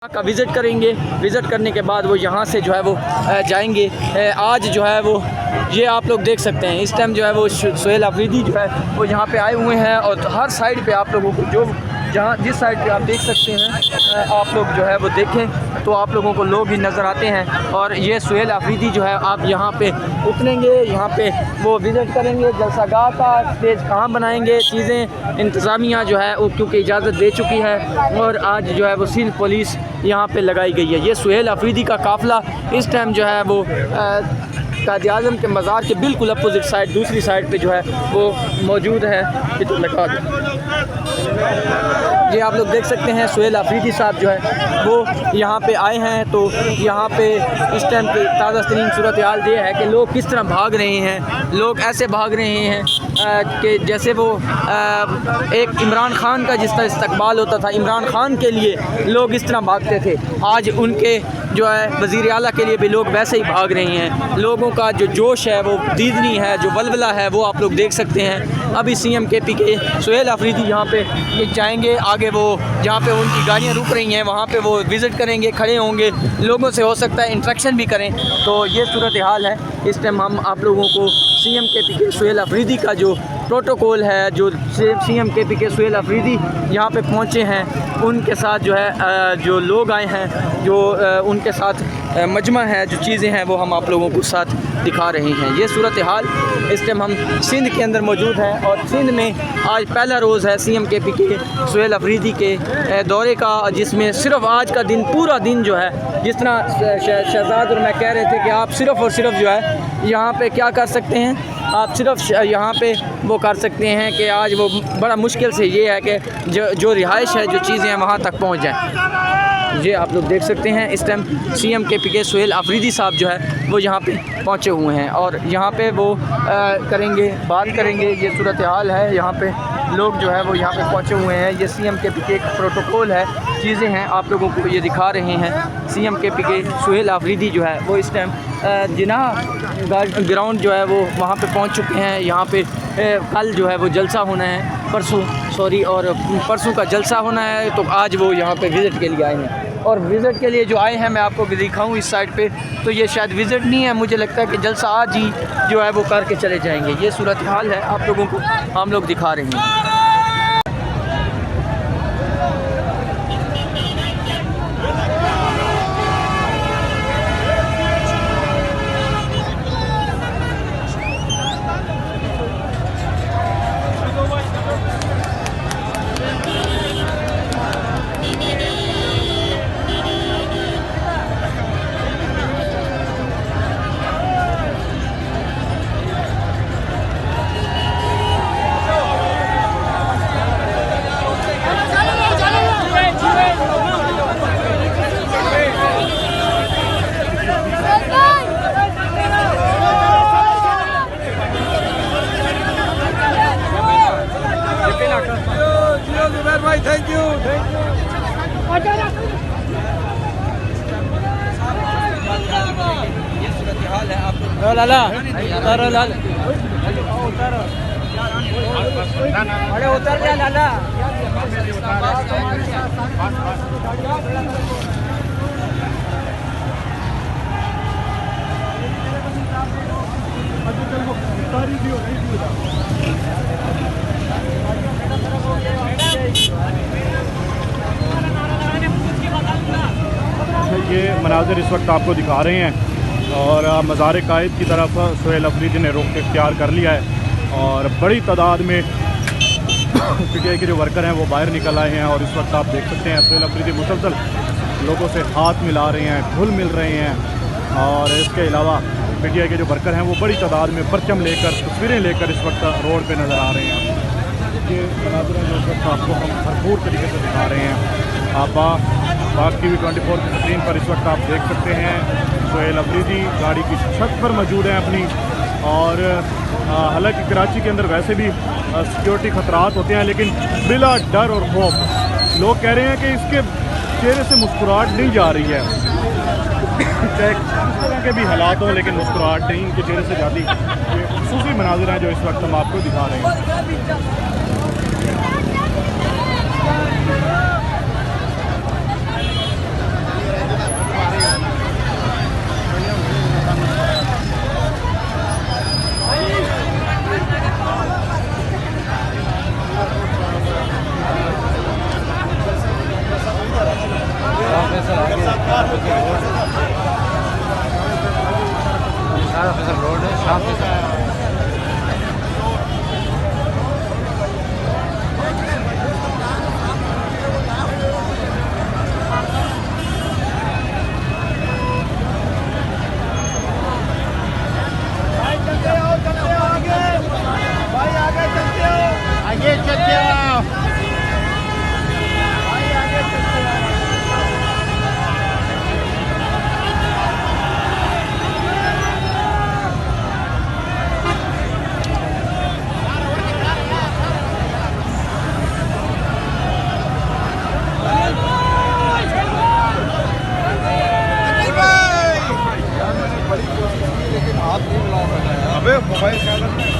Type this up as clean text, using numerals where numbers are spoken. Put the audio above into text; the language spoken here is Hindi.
का विज़िट करेंगे। विज़िट करने के बाद वो यहाँ से जो है वो जाएंगे। आज जो है वो ये आप लोग देख सकते हैं, इस टाइम जो है वो सुहेल अफरीदी जो है वो यहाँ पे आए हुए हैं और हर साइड पे आप लोगों को जो जहाँ जिस साइड पे आप देख सकते हैं आप लोग जो है वो देखें तो आप लोगों को लोग ही नज़र आते हैं। और ये सुहेल अफरीदी जो है आप यहाँ पे उतरेंगे, यहाँ पे वो विज़िट करेंगे जलसागाह का स्टेज कहाँ बनाएंगे, चीज़ें इंतज़ामिया जो है वो क्योंकि इजाज़त दे चुकी है और आज जो है वो सिंध पुलिस यहाँ पे लगाई गई है। ये सुहेल अफरीदी का काफ़िला इस टाइम जो है वो कायद-ए-आज़म के मज़ार के बिल्कुल अपोजिट साइड दूसरी साइड पे जो है वो मौजूद है। ये आप लोग देख सकते हैं सुहेल अफरीदी साहब जो है वो यहाँ पे आए हैं। तो यहाँ पे इस टाइम की ताज़ा तरीन सूरत हाल ये है कि लोग किस तरह भाग रहे हैं। लोग ऐसे भाग रहे हैं कि जैसे वो एक इमरान खान का जिस तरह इस्तकबाल होता था, इमरान खान के लिए लोग इस तरह भागते थे, आज उनके जो है वज़ीर आला के लिए भी लोग वैसे ही भाग रहे हैं। लोगों का जो जोश है वो दीदनी है, जो वलवला है वो आप लोग देख सकते हैं। अभी CM KP के सुहेल अफरीदी यहाँ पे जाएंगे, आगे वो जहाँ पे उनकी गाड़ियाँ रुक रही हैं वहाँ पे वो विज़िट करेंगे, खड़े होंगे, लोगों से हो सकता है इंटरेक्शन भी करें। तो ये सूरत हाल है। इस टाइम हम आप लोगों को CM KP के सुहेल अफरीदी का जो प्रोटोकॉल है, जो CM KP के सुहेल अफरीदी यहाँ पे पहुँचे हैं उनके साथ जो है जो लोग आए हैं, जो उनके साथ मजमा है, जो चीज़ें हैं वो हम आप लोगों को साथ दिखा रहे हैं। ये सूरत हाल इस टाइम हम सिंध के अंदर मौजूद हैं और सिंध में आज पहला रोज़ है CM KP के सुहेल अफरीदी के दौरे का, जिसमें सिर्फ आज का दिन पूरा दिन जो है, जिस तरह शहजाद और मैं कह रहे थे कि आप सिर्फ़ और सिर्फ जो है यहाँ पे क्या कर सकते हैं, आप सिर्फ यहाँ पे वो कर सकते हैं कि आज वो बड़ा मुश्किल से ये है कि जो रिहाइश है, जो चीज़ें हैं वहाँ तक पहुँच जाएँ। ये आप लोग देख सकते हैं इस टाइम CM KP के सुहेल अफरीदी साहब जो है वो यहाँ पे पहुँचे हुए हैं और यहाँ पे वो करेंगे, बात करेंगे। ये सूरत हाल है, यहाँ पे लोग जो है वो यहाँ पे पहुँचे हुए हैं। ये CM KP के एक प्रोटोकॉल है, चीज़ें हैं आप लोगों को ये दिखा रहे हैं। CM KP के सुहेल अफरीदी जो है वो इस टाइम जिनाह ग्राउंड जो है वो वहाँ पे पहुँच चुके हैं। यहाँ पे कल जो है वो जलसा होना है, परसों का जलसा होना है, तो आज वो यहाँ पे विज़िट के लिए आए हैं। और विज़िट के लिए जो आए हैं मैं आपको भी दिखाऊँ इस साइड पे, तो ये शायद विज़िट नहीं है, मुझे लगता है कि जलसा आज ही जो है वो करके चले जाएंगे। ये सूरत हाल है, आप लोगों को हम लोग दिखा रहे हैं। Thank you. ये सूरत हाल है, आप लाला अरे उतर जा लाला। ये मनाज़िर इस वक्त आपको दिखा रहे हैं और मज़ार कायद की तरफ सुहेल अफरीदी ने रुख इख्तियार कर लिया है और बड़ी तादाद में PTI के जो वर्कर हैं वो बाहर निकल आए हैं। और इस वक्त आप देख सकते हैं सुहेल अफरीदी मुसलसल लोगों से हाथ मिला रहे हैं, घुल मिल रहे हैं। और इसके अलावा PTI के जो वर्कर हैं वो बड़ी तादाद में परचम लेकर, तस्वीरें लेकर इस वक्त रोड पर नज़र आ रहे हैं। ये मनाज़िर जो इस वक्त आपको हम भरपूर तरीके से दिखा रहे हैं। आप बाग TV 24 की स्क्रीन पर इस वक्त आप देख सकते हैं सुहेल अफरीदी गाड़ी की छत पर मौजूद हैं अपनी। और हालांकि कराची के अंदर वैसे भी सिक्योरिटी ख़तरात होते हैं, लेकिन बिला डर और खौफ लोग कह रहे हैं कि इसके चेहरे से मुस्कुराहट नहीं जा रही है। चाहे किस तरह के भी हालात हों, लेकिन मुस्कुराहट नहीं इनके चेहरे से जाती। ये खूबसूरत मनाज़िर हैं जो इस वक्त हम आपको दिखा रहे हैं। मोबाइल